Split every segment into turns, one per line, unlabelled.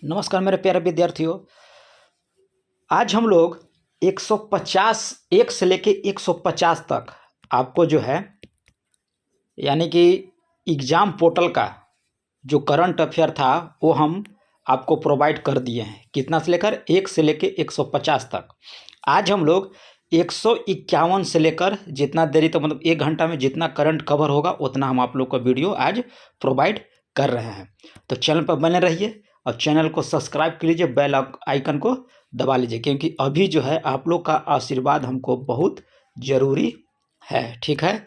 नमस्कार मेरे प्यारे विद्यार्थियों। आज हम लोग 150 1 से लेके 150 तक आपको जो है यानी कि एग्ज़ाम पोर्टल का जो करंट अफेयर था वो हम आपको प्रोवाइड कर दिए हैं। कितना से लेकर 1 से लेके 150 तक। आज हम लोग 151 से लेकर जितना देरी तक मतलब 1 घंटा में जितना करंट कवर होगा उतना हम आप लोग को वीडियो आज प्रोवाइड कर रहे हैं। तो चैनल पर बने रहिए और चैनल को सब्सक्राइब कर लीजिए, बेल आइकन को दबा लीजिए, क्योंकि अभी जो है आप लोग का आशीर्वाद हमको बहुत ज़रूरी है। ठीक है,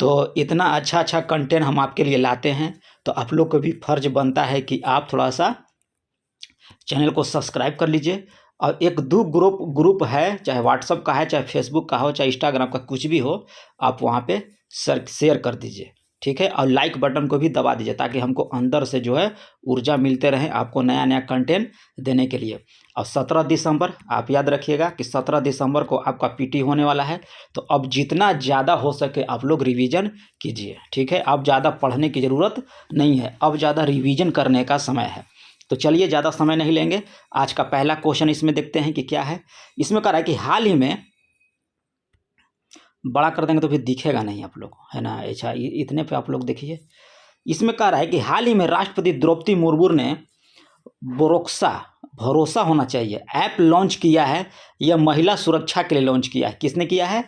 तो इतना अच्छा कंटेंट हम आपके लिए लाते हैं, तो आप लोग को भी फ़र्ज बनता है कि आप थोड़ा सा चैनल को सब्सक्राइब कर लीजिए। और एक दो ग्रुप है, चाहे व्हाट्सअप का है, चाहे फेसबुक का हो, चाहे इंस्टाग्राम का, कुछ भी हो, आप वहाँ पे शेयर कर दीजिए। ठीक है, और लाइक बटन को भी दबा दीजिए ताकि हमको अंदर से जो है ऊर्जा मिलते रहे आपको नया नया कंटेंट देने के लिए। और 17 दिसंबर आप याद रखिएगा कि 17 दिसंबर को आपका पीटी होने वाला है। तो अब जितना ज़्यादा हो सके आप लोग रिवीजन कीजिए। ठीक है, अब ज़्यादा पढ़ने की ज़रूरत नहीं है, अब ज़्यादा रिवीजन करने का समय है। तो चलिए ज़्यादा समय नहीं लेंगे, आज का पहला क्वेश्चन इसमें देखते हैं कि क्या है। इसमें कह रहा है कि हाल ही में, बड़ा कर देंगे तो फिर दिखेगा नहीं आप लोग, है ना। अच्छा, इतने पे आप लोग देखिए। इसमें कह रहा है कि हाल ही में राष्ट्रपति द्रौपदी मुर्मू ने भरोसा होना चाहिए ऐप लॉन्च किया है। यह महिला सुरक्षा के लिए लॉन्च किया है। किसने किया है?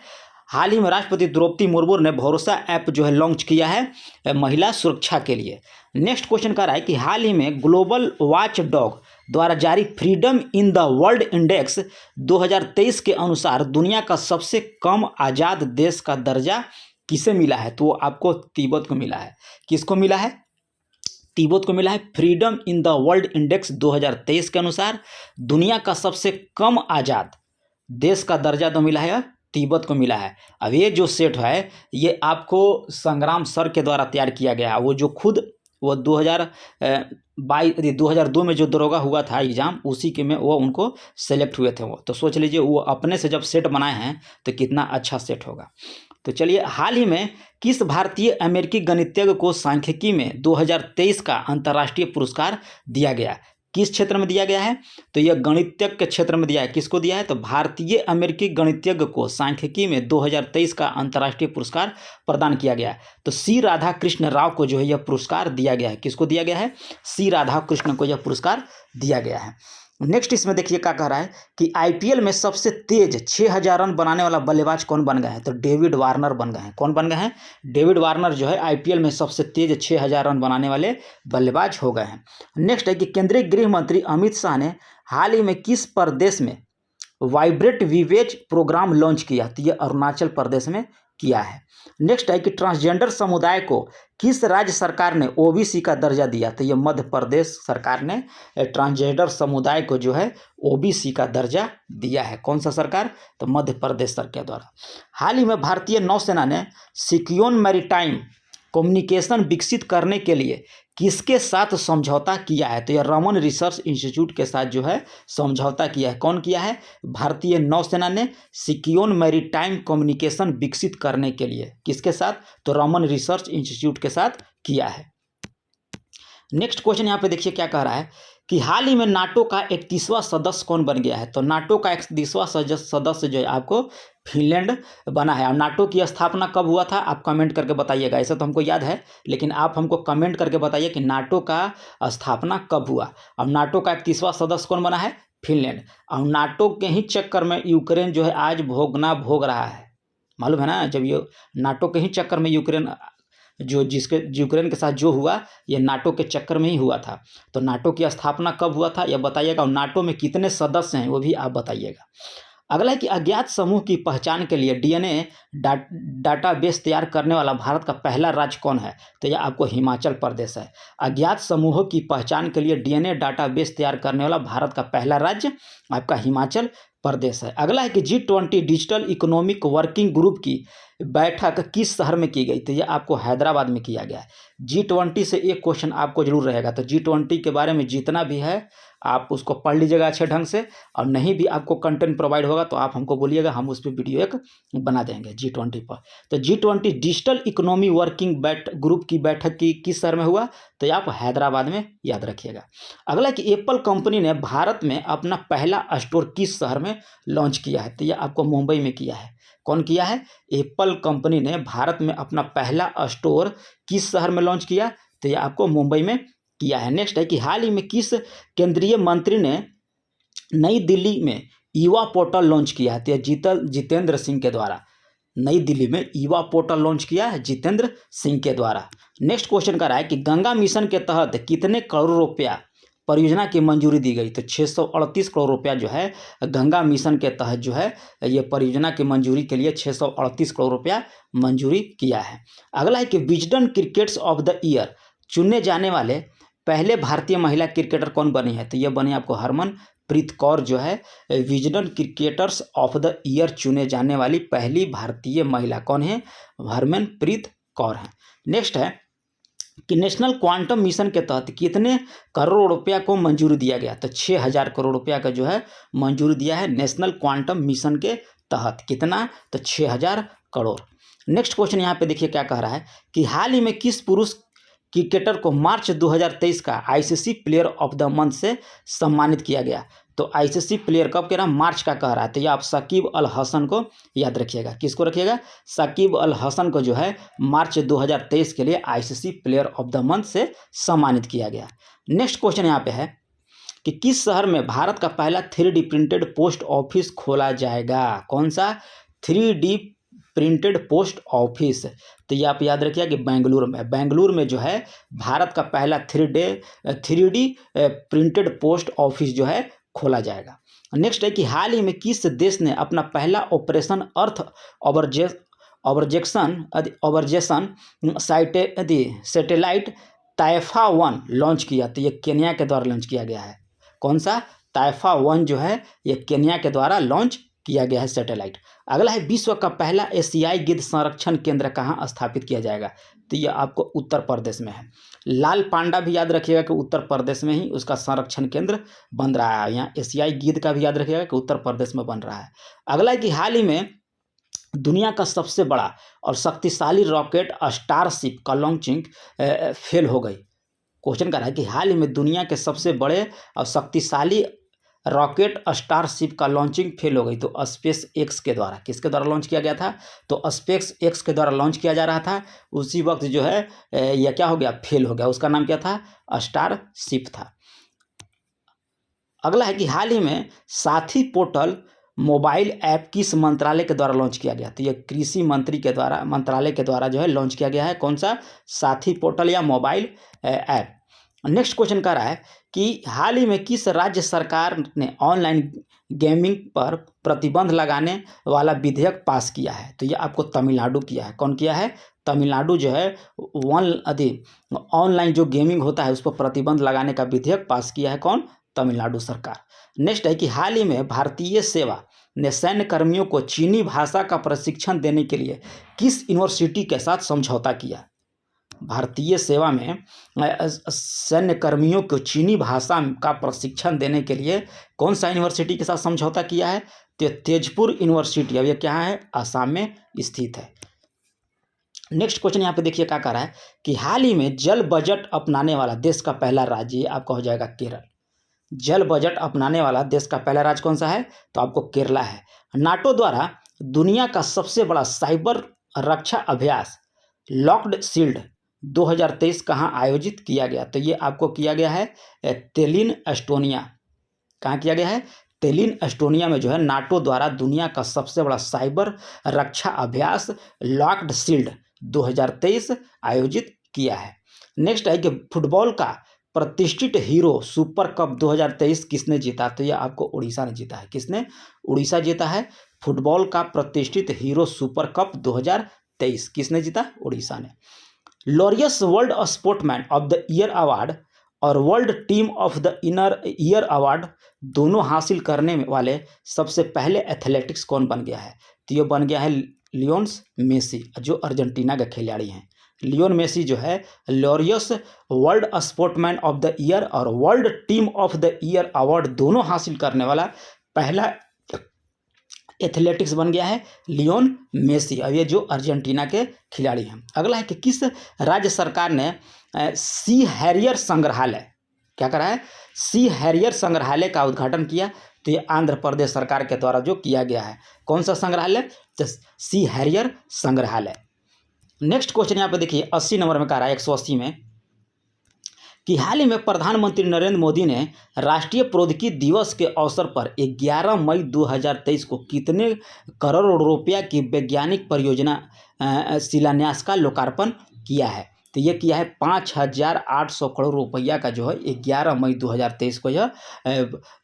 हाल ही में राष्ट्रपति द्रौपदी मुर्मू ने भरोसा ऐप जो है लॉन्च किया है महिला सुरक्षा के लिए। नेक्स्ट क्वेश्चन कर रहा है कि हाल ही में ग्लोबल वॉच डॉग द्वारा जारी freedom in the world index 2023 के अनुसार दुनिया का सबसे कम आज़ाद देश का दर्जा किसे मिला है? तो आपको तिब्बत को मिला है। किसको मिला है? तिब्बत को मिला है। Freedom in the world index 2023 के अनुसार दुनिया का सबसे कम आज़ाद देश का दर्जा तो मिला है तिब्बत को मिला है। अब ये जो सेट है ये आपको संग्राम सर के द्वारा तैयार किया गया है। वो जो खुद वो 2002 में जो दरोगा हुआ था एग्ज़ाम, उसी के में वो उनको सेलेक्ट हुए थे वो। तो सोच लीजिए वो अपने से जब सेट बनाए हैं तो कितना अच्छा सेट होगा। तो चलिए, हाल ही में किस भारतीय अमेरिकी गणितज्ञ को सांख्यिकी में 2023 का अंतर्राष्ट्रीय पुरस्कार दिया गया? किस क्षेत्र में दिया गया है? तो यह गणितज्ञ के क्षेत्र में दिया है। किसको दिया है? तो भारतीय अमेरिकी गणितज्ञ को सांख्यिकी में 2023 का अंतर्राष्ट्रीय पुरस्कार प्रदान किया गया है। तो सी राधाकृष्ण राव को जो है यह पुरस्कार दिया गया है। किसको दिया गया है? सी राधाकृष्ण को यह पुरस्कार दिया गया है। नेक्स्ट इसमें देखिए क्या कह रहा है कि आईपीएल में सबसे तेज 6000 रन बनाने वाला बल्लेबाज कौन बन गया है? तो डेविड वार्नर बन गए हैं। कौन बन गए हैं? डेविड वार्नर जो है आईपीएल में सबसे तेज 6000 रन बनाने वाले बल्लेबाज हो गए हैं। नेक्स्ट है कि केंद्रीय गृह मंत्री अमित शाह ने हाल ही में किस प्रदेश में वाइब्रेट विवेज प्रोग्राम लॉन्च किया? तो ये अरुणाचल प्रदेश में किया है। नेक्स्ट है कि ट्रांसजेंडर समुदाय को किस राज्य सरकार ने ओबीसी का दर्जा दिया? तो ये मध्य प्रदेश सरकार ने ट्रांसजेंडर समुदाय को जो है ओबीसी का दर्जा दिया है। कौन सा सरकार? तो मध्य प्रदेश सरकार द्वारा। हाल ही में भारतीय नौसेना ने सिक्योन मैरीटाइम कम्युनिकेशन विकसित करने के लिए किसके साथ समझौता किया है? तो यह रमन रिसर्च इंस्टीट्यूट के साथ जो है समझौता किया है। कौन किया है? भारतीय नौसेना ने सिक्योन मैरीटाइम कम्युनिकेशन विकसित करने के लिए किसके साथ? तो रमन रिसर्च इंस्टीट्यूट के साथ किया है। नेक्स्ट क्वेश्चन यहाँ पे देखिए क्या कह रहा है कि हाल ही में नाटो का 31वां सदस्य कौन बन गया है? तो नाटो का 31वां सदस्य जो है आपको फिनलैंड बना है। और नाटो की स्थापना कब हुआ था आप कमेंट करके बताइएगा। ऐसा तो हमको याद है, लेकिन आप हमको कमेंट करके बताइए कि नाटो का स्थापना कब हुआ। अब नाटो का 31वां सदस्य कौन बना है? फिनलैंड। और नाटो के ही चक्कर में यूक्रेन जो है आज भोग रहा है, मालूम है ना। जब ये नाटो के ही चक्कर में यूक्रेन यूक्रेन के साथ जो हुआ ये नाटो के चक्कर में ही हुआ था। तो नाटो की स्थापना कब हुआ था यह बताइएगा, और नाटो में कितने सदस्य हैं वो भी आप बताइएगा। अगला है कि अज्ञात समूह की पहचान के लिए डीएनए डाटाबेस तैयार करने वाला भारत का पहला राज्य कौन है? तो यह आपको हिमाचल प्रदेश है। अज्ञात समूहों की पहचान के लिए डीएनए डाटाबेस तैयार करने वाला भारत का पहला राज्य आपका हिमाचल प्रदेश है। अगला है कि G20 digital economic working group की बैठक किस शहर में की गई? तो यह आपको हैदराबाद में किया गया है। G20 से एक क्वेश्चन आपको जरूर रहेगा। तो G20 के बारे में जितना भी है आप उसको पढ़ लीजिएगा अच्छे ढंग से, और नहीं भी आपको कंटेंट प्रोवाइड होगा तो आप हमको बोलिएगा, हम उस पर वीडियो एक बना देंगे G20 पर। तो G20 digital economy working group की बैठक की किस शहर में हुआ, तो ये आप हैदराबाद में याद रखिएगा। अगला कि एप्पल कंपनी ने भारत में अपना पहला स्टोर किस शहर में लॉन्च किया है, तो ये आपको मुंबई में किया है। कौन किया है? एप्पल कंपनी ने भारत में अपना पहला स्टोर किस शहर में लॉन्च किया, तो ये आपको मुंबई में किया है। नेक्स्ट है कि हाल ही में किस केंद्रीय मंत्री ने नई दिल्ली में युवा पोर्टल लॉन्च किया है, तो ये जितेंद्र सिंह के द्वारा नई दिल्ली में युवा पोर्टल लॉन्च किया है जितेंद्र सिंह के द्वारा। नेक्स्ट क्वेश्चन कर रहा है कि गंगा मिशन के तहत कितने करोड़ रुपया परियोजना की मंजूरी दी गई, तो 638 करोड़ रुपया जो है गंगा मिशन के तहत जो है ये परियोजना की मंजूरी के लिए 638 करोड़ रुपया मंजूरी किया है। अगला है कि Wisden cricketers of the year चुने जाने वाले पहले भारतीय महिला क्रिकेटर कौन बनी है, तो ये बनी आपको हरमनप्रीत कौर जो है Wisden cricketers of the year चुने जाने वाली पहली भारतीय महिला कौन है, हरमनप्रीत कौर है। नेक्स्ट है कि नेशनल क्वांटम मिशन के तहत कितने करोड़ रुपया को मंजूरी दिया गया, तो 6000 करोड़ रुपया का जो है मंजूरी दिया है नेशनल क्वांटम मिशन के तहत। कितना, तो 6000 करोड़। नेक्स्ट क्वेश्चन यहाँ पे देखिए क्या कह रहा है कि हाल ही में किस पुरुष क्रिकेटर को मार्च 2023 का ICC player of the month से सम्मानित किया गया, तो आईसीसी प्लेयर कब कह रहा है, मार्च का कह रहा है, तो ये आप शकीब अल हसन को याद रखिएगा। किसको रखिएगा? शकीब अल हसन को जो है मार्च 2023 के लिए ICC player of the month से सम्मानित किया गया। नेक्स्ट क्वेश्चन यहाँ पे है कि किस शहर में भारत का पहला 3D प्रिंटेड पोस्ट ऑफिस खोला जाएगा, कौन सा? 3D प्रिंटेड पोस्ट ऑफिस, तो ये आप याद रखिएगा कि बेंगलुरु में जो है भारत का पहला 3D प्रिंटेड पोस्ट ऑफिस जो है खोला जाएगा। नेक्स्ट है कि हाल ही में किस देश ने अपना पहला operation earth observation satellite Taifa 1 launch किया, तो ये केन्या के द्वारा लॉन्च किया गया है। कौन सा? ताइफा 1 जो है ये केन्या के द्वारा लॉन्च किया गया है सैटेलाइट। अगला है विश्व का पहला एशियाई गिद्ध संरक्षण केंद्र कहाँ स्थापित किया जाएगा, तो ये आपको उत्तर प्रदेश में है। लाल पांडा भी याद रखिएगा कि उत्तर प्रदेश में ही उसका संरक्षण केंद्र बन रहा है। यहाँ एशियाई गिद्ध का भी याद रखिएगा कि उत्तर प्रदेश में बन रहा है। अगला है कि हाल ही में दुनिया का सबसे बड़ा और शक्तिशाली रॉकेट स्टारशिप का लॉन्चिंग फेल हो गई। क्वेश्चन कर रहा है कि हाल ही में दुनिया के सबसे बड़े और शक्तिशाली रॉकेट स्टारशिप का लॉन्चिंग फेल हो गई, तो स्पेस एक्स के द्वारा। किसके द्वारा लॉन्च किया गया था, तो स्पेस एक्स के द्वारा लॉन्च किया जा रहा था। उसी वक्त जो है यह क्या हो गया, फेल हो गया। उसका नाम क्या था, स्टारशिप था। अगला है कि हाल ही में साथी पोर्टल मोबाइल ऐप किस मंत्रालय के द्वारा लॉन्च किया गया, तो ये कृषि मंत्रालय के द्वारा जो है लॉन्च किया गया है। कौन सा? साथी पोर्टल या मोबाइल ऐप। नेक्स्ट क्वेश्चन कर रहा है कि हाल ही में किस राज्य सरकार ने ऑनलाइन गेमिंग पर प्रतिबंध लगाने वाला विधेयक पास किया है, तो ये आपको तमिलनाडु किया है। कौन किया है? तमिलनाडु जो है ऑनलाइन जो गेमिंग होता है उस पर प्रतिबंध लगाने का विधेयक पास किया है। कौन? तमिलनाडु सरकार। नेक्स्ट है कि हाल ही में भारतीय सेवा ने सैन्य कर्मियों को चीनी भाषा का प्रशिक्षण देने के लिए किस यूनिवर्सिटी के साथ समझौता किया? भारतीय सेवा में सैन्य कर्मियों को चीनी भाषा का प्रशिक्षण देने के लिए कौन सा यूनिवर्सिटी के साथ समझौता किया है, तो तेजपुर यूनिवर्सिटी। अब ये क्या है, आसाम में स्थित है। नेक्स्ट क्वेश्चन यहाँ पे देखिए क्या कह रहा है कि हाल ही में जल बजट अपनाने वाला देश का पहला राज्य आपका हो जाएगा केरल। जल बजट अपनाने वाला देश का पहला राज्य कौन सा है, तो आपको केरला है। नाटो द्वारा दुनिया का सबसे बड़ा साइबर रक्षा अभ्यास लॉक्ड शील्ड 2023 कहाँ आयोजित किया गया, तो ये आपको किया गया है तेलिन एस्टोनिया। कहाँ किया गया है? तेलिन एस्टोनिया में जो है नाटो द्वारा दुनिया का सबसे बड़ा साइबर रक्षा अभ्यास लॉक्ड शील्ड 2023 आयोजित किया है। नेक्स्ट है कि फुटबॉल का प्रतिष्ठित हीरो सुपर कप 2023 किसने जीता, तो यह आपको उड़ीसा ने जीता है। किसने? उड़ीसा जीता है। फुटबॉल का प्रतिष्ठित हीरो सुपर कप 2023 किसने जीता? उड़ीसा ने। Laureus world sportsman of the year award और world team of the year award दोनों हासिल करने वाले सबसे पहले एथलेटिक्स कौन बन गया है, तो ये बन गया है लियोनेल मेसी जो अर्जेंटीना के खिलाड़ी हैं। लियोन मेसी जो है Laureus world sportsman of the year और world team of the year award दोनों हासिल करने वाला पहला एथलेटिक्स बन गया है लियोन मेसी। अब ये जो अर्जेंटीना के खिलाड़ी हैं। अगला है कि किस राज्य सरकार ने सी हैरियर संग्रहालय क्या करा है, सी हैरियर संग्रहालय का उद्घाटन किया? तो ये आंध्र प्रदेश सरकार के द्वारा जो किया गया है। कौन सा संग्रहालय? तो सी हैरियर संग्रहालय। नेक्स्ट क्वेश्चन यहाँ पे देखिए 80 नंबर में कह रहा है 180 में कि हाल ही में प्रधानमंत्री नरेंद्र मोदी ने राष्ट्रीय प्रौद्योगिकी दिवस के अवसर पर 11 मई 2023 को कितने करोड़ रुपया की वैज्ञानिक परियोजना शिलान्यास का लोकार्पण किया है? तो ये किया है 5,800 करोड़ रुपया का जो है 11 मई 2023 को यह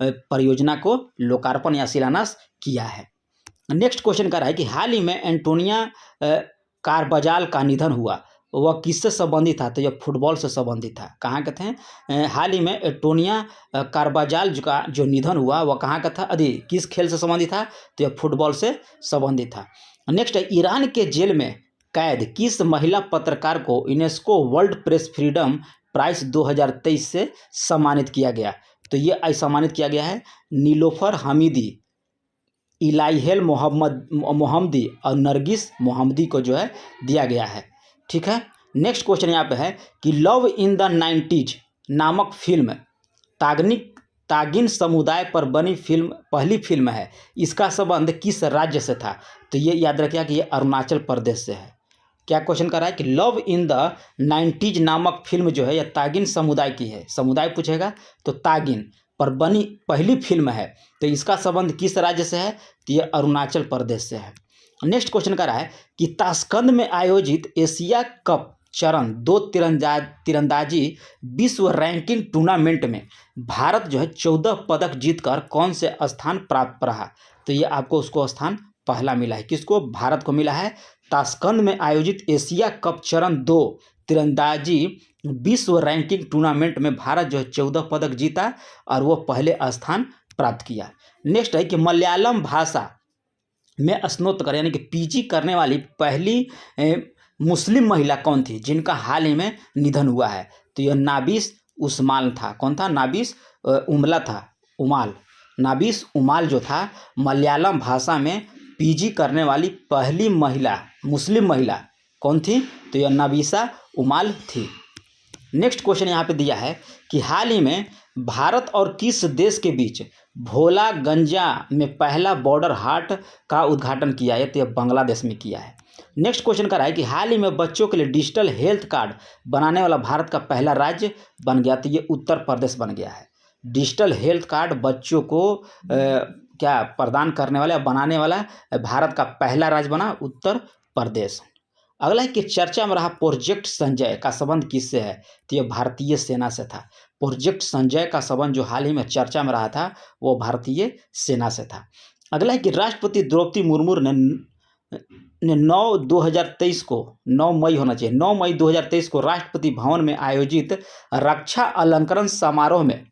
परियोजना को लोकार्पण या शिलान्यास किया है। नेक्स्ट क्वेश्चन कर रहा है कि हाल ही में एंटोनिया कारबाजाल का निधन हुआ, वह किससे संबंधित था? तो यह फुटबॉल से संबंधित था। कहाँ के थे? हाल ही में एंटोनिया कारबाजाल का जो निधन हुआ वह कहाँ का था? किस खेल से संबंधित था? तो यह फुटबॉल से संबंधित था। नेक्स्ट है ईरान के जेल में कैद किस महिला पत्रकार को UNESCO world press freedom prize 2023 से सम्मानित किया गया? तो ये सम्मानित किया गया है नीलोफर हमीदी, इलाइहेल मोहम्मदी और नरगिस मोहम्मदी को जो है दिया गया है। ठीक है। नेक्स्ट क्वेश्चन यहाँ पे है कि लव इन द 90s नामक फिल्म तागिन समुदाय पर बनी पहली फिल्म है, इसका संबंध किस राज्य से था? तो ये याद रखिए कि ये अरुणाचल प्रदेश से है। क्या क्वेश्चन कर रहा है कि लव इन द 90s नामक फिल्म जो है यह तागिन समुदाय की है। समुदाय पूछेगा तो तागिन पर बनी पहली फिल्म है, तो इसका संबंध किस राज्य से है? तो ये अरुणाचल प्रदेश से है। नेक्स्ट क्वेश्चन कर रहा है कि ताशकंद में आयोजित एशिया कप चरण 2 तीरंदाजी विश्व रैंकिंग टूर्नामेंट में भारत जो है 14 पदक जीतकर कौन से स्थान प्राप्त रहा? तो ये आपको उसको स्थान पहला मिला है। किसको? भारत को मिला है। ताशकंद में आयोजित एशिया कप चरण 2 तीरंदाजी विश्व रैंकिंग टूर्नामेंट में भारत जो है 14 पदक जीता और वो पहले स्थान प्राप्त किया। नेक्स्ट है कि मलयालम भाषा में स्नातक यानी कि पीजी करने वाली पहली मुस्लिम महिला कौन थी जिनका हाल ही में निधन हुआ है? तो यह नाबिस उस्माल था। कौन था? नाबिस उमला था। नाबिस उमाल जो था मलयालम भाषा में पीजी करने वाली पहली महिला मुस्लिम महिला कौन थी? तो यह नाबिसा उमाल थी। नेक्स्ट क्वेश्चन यहाँ पे दिया है कि हाल ही में भारत और किस देश के बीच भोला गंजा में पहला बॉर्डर हाट का उद्घाटन किया है? तो यह बांग्लादेश में किया है। नेक्स्ट क्वेश्चन का है कि हाल ही में बच्चों के लिए डिजिटल हेल्थ कार्ड बनाने वाला भारत का पहला राज्य बन गया? तो ये उत्तर प्रदेश बन गया है। डिजिटल हेल्थ कार्ड बच्चों को क्या प्रदान करने वाला बनाने वाला भारत का पहला राज्य बना उत्तर प्रदेश। अगला है कि चर्चा में रहा प्रोजेक्ट संजय का संबंध किससे है? तो यह भारतीय सेना से था। प्रोजेक्ट संजय का संबंध जो हाल ही में चर्चा में रहा था वो भारतीय सेना से था। अगला है कि राष्ट्रपति द्रौपदी मुर्मू ने 9 मई होना चाहिए 9 मई 2023 को राष्ट्रपति भवन में आयोजित रक्षा अलंकरण समारोह में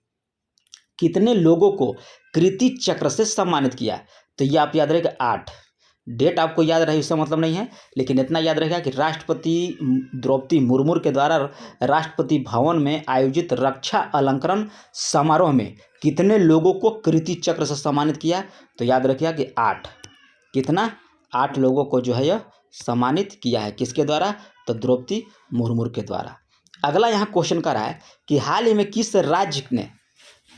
कितने लोगों को कीर्ति चक्र से सम्मानित किया? तो ये आप याद रखेगा 8। डेट आपको याद रहे इसका मतलब नहीं है, लेकिन इतना याद रहेगा कि राष्ट्रपति द्रौपदी मुर्मू के द्वारा राष्ट्रपति भवन में आयोजित रक्षा अलंकरण समारोह में कितने लोगों को कीर्ति चक्र से सम्मानित किया? तो याद रखिएगा कि 8। कितना? 8 लोगों को जो है यह सम्मानित किया है। किसके द्वारा? तो द्रौपदी मुर्मू के द्वारा। अगला यहाँ क्वेश्चन कर रहा है कि हाल ही में किस राज्य ने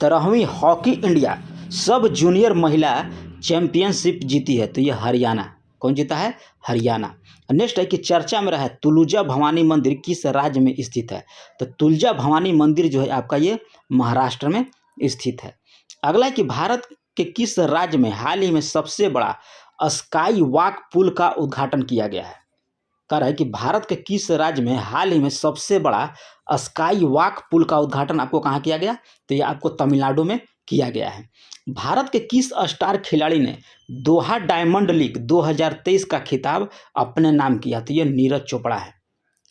13वीं हॉकी इंडिया सब जूनियर महिला चैंपियनशिप जीती है? तो ये हरियाणा। कौन जीता है? हरियाणा। नेक्स्ट है कि चर्चा में रहा तुलजा भवानी मंदिर किस राज्य में स्थित है? तो तुलजा भवानी मंदिर जो है आपका ये महाराष्ट्र में स्थित है। अगला है कि भारत के किस राज्य में हाल ही में सबसे बड़ा स्काई वॉक पुल का उद्घाटन किया गया है? कह रहा है कि भारत के किस राज्य में हाल ही में सबसे बड़ा स्काई वॉक पुल का उद्घाटन आपको कहाँ किया गया? तो ये आपको तमिलनाडु में किया गया है। भारत के किस स्टार खिलाड़ी ने दोहा डायमंड लीग 2023 का खिताब अपने नाम किया? तो ये नीरज चोपड़ा है।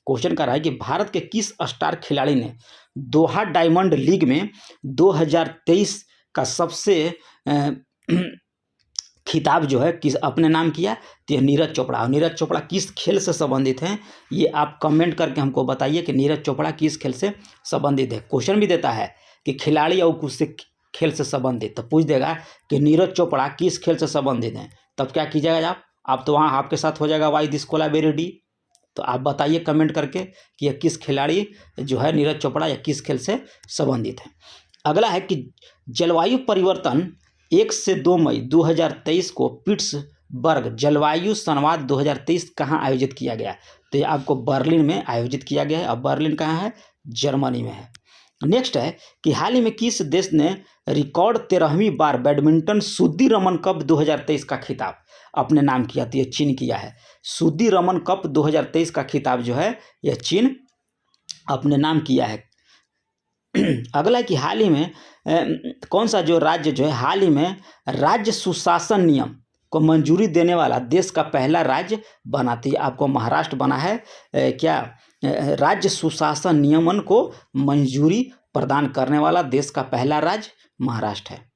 क्वेश्चन कर रहा है कि भारत के किस स्टार खिलाड़ी ने दोहा डायमंड लीग में 2023 का सबसे खिताब जो है किस अपने नाम किया, तो ये नीरज चोपड़ा। और नीरज चोपड़ा किस खेल से संबंधित हैं, ये आप कमेंट करके हमको बताइए कि नीरज चोपड़ा किस खेल से संबंधित है। क्वेश्चन भी देता है कि खिलाड़ी और कुछ खेल से संबंधित, तो पूछ देगा कि नीरज चोपड़ा किस खेल से संबंधित हैं, तब क्या कीजिएगा आप तो वहाँ आपके साथ हो जाएगा वाई दिस कोलाबेरी डी। तो आप बताइए कमेंट करके कि यह किस खिलाड़ी जो है नीरज चोपड़ा या किस खेल से संबंधित है। अगला है कि जलवायु परिवर्तन 1 से 2 मई 2023 को पिट्सबर्ग जलवायु संवाद 2023 कहाँ आयोजित किया गया, तो ये आपको बर्लिन में आयोजित किया गया है। अब बर्लिन कहाँ है, जर्मनी में है। नेक्स्ट है कि हाल ही में किस देश ने रिकॉर्ड 13वीं बार बैडमिंटन सुदीरमन कप 2023 का खिताब अपने नाम किया, तो ये चीन किया है। सुदीरमन कप 2023 का खिताब जो है यह चीन अपने नाम किया है। अगला है कि हाल ही में कौन सा जो राज्य जो है हाल ही में राज्य सुशासन नियम को मंजूरी देने वाला देश का पहला राज्य बना, तो आपको महाराष्ट्र बना है। क्या राज्य सुशासन नियमन को मंजूरी प्रदान करने वाला देश का पहला राज्य महाराष्ट्र है।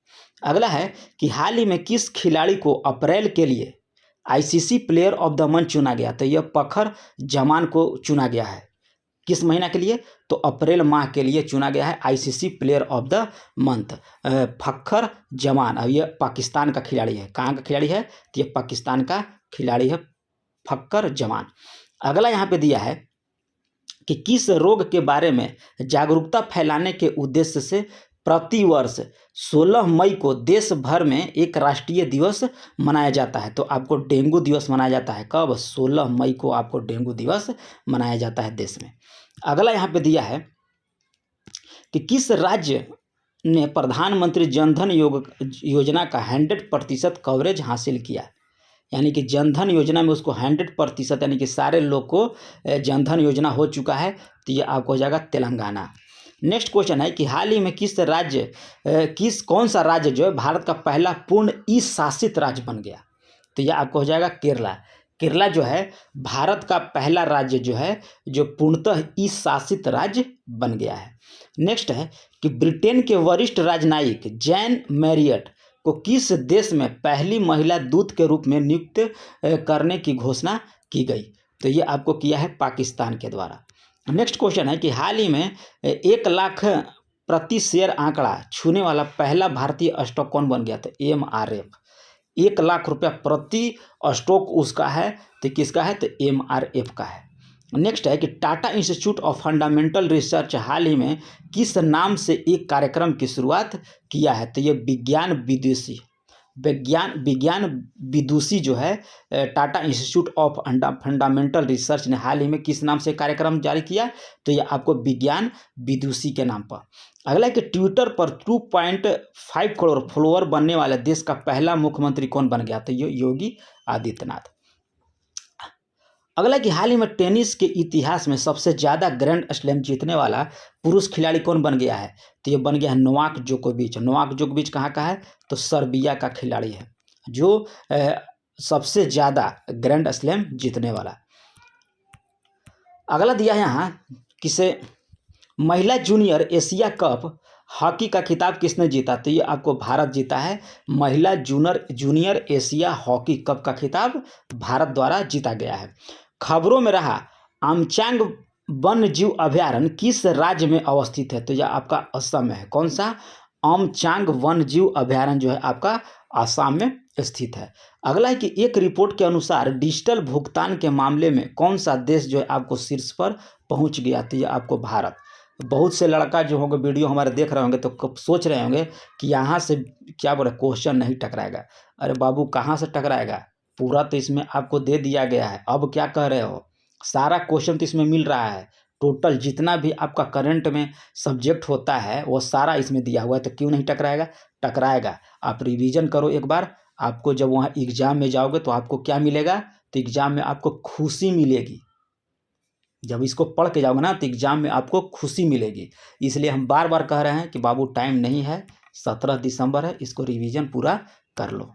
अगला है कि हाल ही में किस खिलाड़ी को अप्रैल के लिए ICC player of the month चुना गया, तो यह फखर जमान को चुना गया है। किस महीना के लिए, तो अप्रैल माह के लिए चुना गया है ICC player of the month Fakhar Zaman. अब ये पाकिस्तान का खिलाड़ी है। कहाँ का खिलाड़ी है, तो ये पाकिस्तान का खिलाड़ी है फखर जमान। अगला यहाँ पे दिया है कि किस रोग के बारे में जागरूकता फैलाने के उद्देश्य से प्रतिवर्ष 16 मई को देश भर में एक राष्ट्रीय दिवस मनाया जाता है, तो आपको डेंगू दिवस मनाया जाता है। कब, 16 मई को आपको डेंगू दिवस मनाया जाता है देश में। अगला यहाँ पे दिया है कि किस राज्य ने प्रधानमंत्री जनधन योजना का 100% कवरेज हासिल किया, यानी कि जनधन योजना में उसको 100% यानी कि सारे लोग को जनधन योजना हो चुका है, तो ये आपको हो जाएगा तेलंगाना। नेक्स्ट क्वेश्चन है कि हाल ही में कौन सा राज्य जो है भारत का पहला पूर्ण ई शासित राज्य बन गया, तो यह आपको हो जाएगा केरला। केरला जो है भारत का पहला राज्य जो है जो पूर्णतः ई शासित राज्य बन गया है। नेक्स्ट है कि ब्रिटेन के वरिष्ठ राजनयिक जैन मैरियट को किस देश में पहली महिला दूत के रूप में नियुक्त करने की घोषणा की गई, तो ये आपको किया है पाकिस्तान के द्वारा। नेक्स्ट क्वेश्चन है कि हाल ही में 1 लाख प्रति शेयर आंकड़ा छूने वाला पहला भारतीय स्टॉक कौन बन गया, तो एमआरएफ। 1 लाख रुपया प्रति स्टॉक उसका है, तो किसका है, तो एमआरएफ का है। नेक्स्ट है कि Tata institute of fundamental research हाल ही में किस नाम से एक कार्यक्रम की शुरुआत किया है, तो ये विज्ञान विदुषी जो है Tata institute of fundamental research ने हाल ही में किस नाम से कार्यक्रम जारी किया, तो ये आपको विज्ञान विदुषी के नाम पर। अगला है कि ट्विटर पर 2.5 करोड़ फॉलोअर बनने वाले देश का पहला मुख्यमंत्री कौन बन गया, तो ये योगी आदित्यनाथ। अगला कि हाल ही में टेनिस के इतिहास में सबसे ज़्यादा ग्रैंड स्लैम जीतने वाला पुरुष खिलाड़ी कौन बन गया है, तो ये बन गया है नोवाक जोकोविच। नोवाक जोकोविच कहाँ का है, तो सर्बिया का खिलाड़ी है जो सबसे ज़्यादा ग्रैंड स्लैम जीतने वाला। अगला दिया है यहाँ किसे महिला जूनियर एशिया कप हॉकी का खिताब किसने जीता, तो ये आपको भारत जीता है। महिला जूनियर एशिया हॉकी कप का खिताब भारत द्वारा जीता गया है। खबरों में रहा आमचांग वन्य जीव अभयारण्य किस राज्य में अवस्थित है, तो यह आपका असम में है। कौन सा, आमचांग वन्य जीव अभयारण्य जो है आपका असम में स्थित है। अगला है कि एक रिपोर्ट के अनुसार डिजिटल भुगतान के मामले में कौन सा देश जो है आपको शीर्ष पर पहुंच गया, तो यह आपको भारत। बहुत से लड़का जो होंगे वीडियो हमारे देख रहे होंगे तो सोच रहे होंगे कि यहाँ से क्या बोले क्वेश्चन नहीं टकराएगा। अरे बाबू कहाँ से टकराएगा, पूरा तो इसमें आपको दे दिया गया है। अब क्या कह रहे हो, सारा क्वेश्चन तो इसमें मिल रहा है। टोटल जितना भी आपका करंट में सब्जेक्ट होता है वो सारा इसमें दिया हुआ है, तो क्यों नहीं टकराएगा, टकराएगा। आप रिवीजन करो एक बार, आपको जब वहाँ एग्जाम में जाओगे तो आपको क्या मिलेगा, तो एग्जाम में आपको खुशी मिलेगी। जब इसको पढ़ के जाओगे ना तो एग्जाम में आपको खुशी मिलेगी। इसलिए हम बार बार कह रहे हैं कि बाबू टाइम नहीं है, 17 दिसंबर है, इसको रिवीजन पूरा कर लो।